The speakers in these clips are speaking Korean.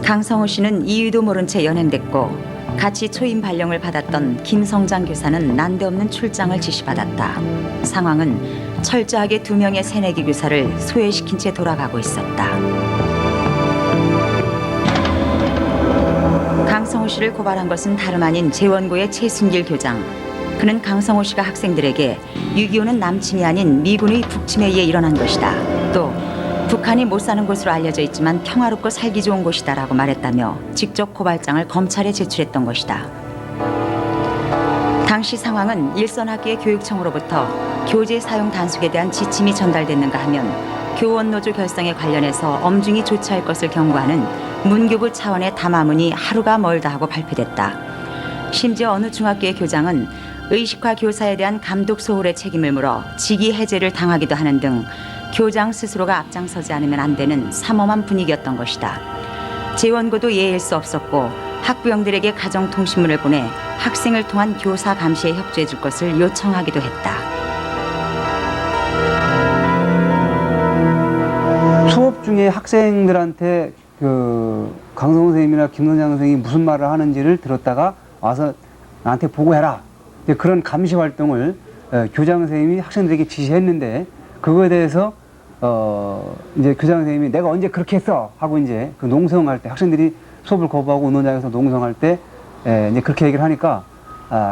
강성호 씨는 이유도 모른 채 연행됐고 같이 초임 발령을 받았던 김성장 교사는 난데없는 출장을 지시받았다. 상황은 철저하게 2명의 새내기 교사를 소외시킨 채 돌아가고 있었다. 강성호 씨를 고발한 것은 다름 아닌 재원고의 최순길 교장. 그는 강성호 씨가 학생들에게 6.25는 남침이 아닌 미군의 북침에 의해 일어난 것이다. 또 북한이 못 사는 곳으로 알려져 있지만 평화롭고 살기 좋은 곳이다라고 말했다며 직접 고발장을 검찰에 제출했던 것이다. 당시 상황은 일선학교의 교육청으로부터 교재 사용 단속에 대한 지침이 전달됐는가 하면 교원노조 결성에 관련해서 엄중히 조처할 것을 경고하는 문교부 차원의 담화문이 하루가 멀다 하고 발표됐다. 심지어 어느 중학교의 교장은 의식화 교사에 대한 감독 소홀의 책임을 물어 직위 해제를 당하기도 하는 등 교장 스스로가 앞장서지 않으면 안 되는 삼엄한 분위기였던 것이다. 재원고도 예일 수 없었고 학부형들에게 가정통신문을 보내 학생을 통한 교사 감시에 협조해 줄 것을 요청하기도 했다. 수업 중에 학생들한테 강성호 선생님이나 김선장 선생님이 무슨 말을 하는지를 들었다가 와서 나한테 보고해라. 그런 감시 활동을 교장 선생님이 학생들에게 지시했는데 그거에 대해서 이제 교장 선생님이 내가 언제 그렇게 했어 하고 이제 그 농성할 때 학생들이 수업을 거부하고 운동장에서 농성할 때 이제 그렇게 얘기를 하니까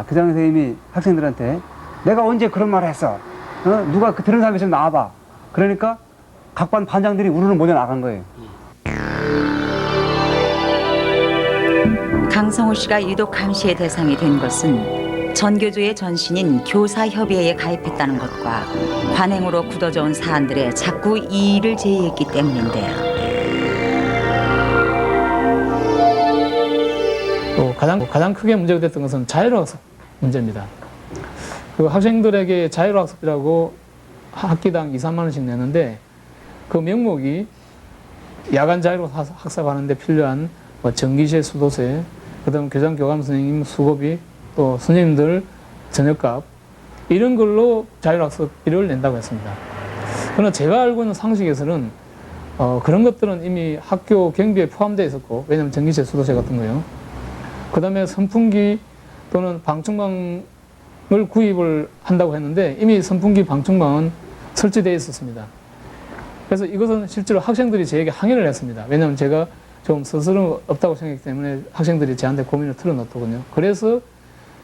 교장 선생님이 학생들한테 내가 언제 그런 말을 했어? 누가 그 들은 사람이 좀 나와봐. 그러니까 각 반 반장들이 우르르 모여 나간 거예요. 강성호 씨가 유독 감시의 대상이 된 것은 전교조의 전신인 교사협의회에 가입했다는 것과 관행으로 굳어져 온 사안들에 자꾸 이의를 제기했기 때문인데요. 또 가장 크게 문제가 됐던 것은 자율학습 문제입니다. 그 학생들에게 자율학습이라고 학기당 2, 3만 원씩 내는데 그 명목이 야간 자율학습하는 데 필요한 전기세, 수도세, 그다음 교장 교감 선생님 수고비, 또 선생님들 저녁값 이런 걸로 자율학습비를 낸다고 했습니다. 그러나 제가 알고 있는 상식에서는 그런 것들은 이미 학교 경비에 포함되어 있었고, 왜냐하면 전기세, 수도세 같은 거요. 그 다음에 선풍기 또는 방충망을 구입을 한다고 했는데 이미 선풍기, 방충망은 설치되어 있었습니다. 그래서 이것은 실제로 학생들이 저에게 항의를 했습니다. 왜냐하면 제가 좀 스스럼 없다고 생각했기 때문에 학생들이 저한테 고민을 털어놨더군요. 그래서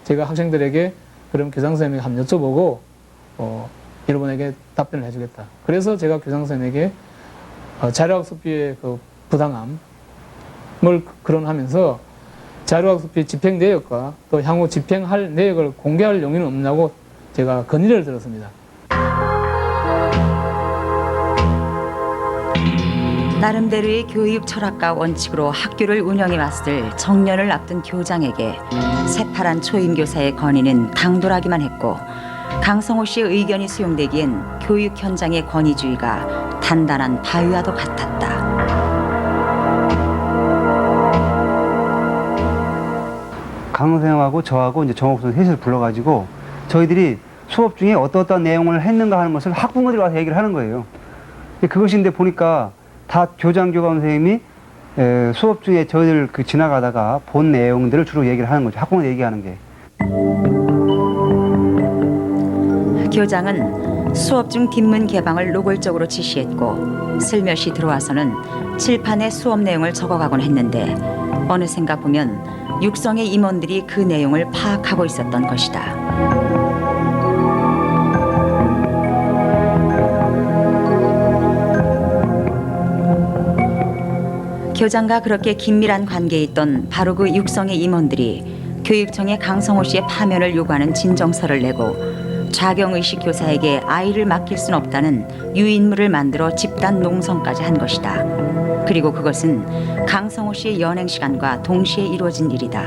제가 학생들에게 그럼 교장선생님에게 한번 여쭤보고 여러분에게 답변을 해주겠다. 그래서 제가 교장선생님에게 자율학습비의 그 부당함을 거론하면서 자율학습비 집행 내역과 또 향후 집행할 내역을 공개할 용의는 없냐고 제가 건의를 들었습니다. 나름대로의 교육 철학과 원칙으로 학교를 운영해왔을 정년을 앞둔 교장에게 새파란 초임교사의 건의는 당돌하기만 했고 강성호 씨의 의견이 수용되기엔 교육 현장의 권위주의가 단단한 바위와도 같았다. 강 선생하고 저하고 이제 정옥 선생 셋을 불러가지고 저희들이 수업 중에 어떠한 내용을 했는가 하는 것을 학부모들이 와서 얘기를 하는 거예요. 그것인데 보니까 다 교장 교감 선생님이 수업 중에 저희들 지나가다가 본 내용들을 주로 얘기를 하는 거죠. 학부모 얘기하는 게. 교장은 수업 중 뒷문 개방을 노골적으로 지시했고 슬며시 들어와서는 칠판에 수업 내용을 적어가곤 했는데 어느샌가 보면 육성의 임원들이 그 내용을 파악하고 있었던 것이다. 교장과 그렇게 긴밀한 관계에 있던 바로 그 육성의 임원들이 교육청에 강성호 씨의 파면을 요구하는 진정서를 내고 좌경의식 교사에게 아이를 맡길 순 없다는 유인물을 만들어 집단 농성까지 한 것이다. 그리고 그것은 강성호 씨의 연행 시간과 동시에 이루어진 일이다.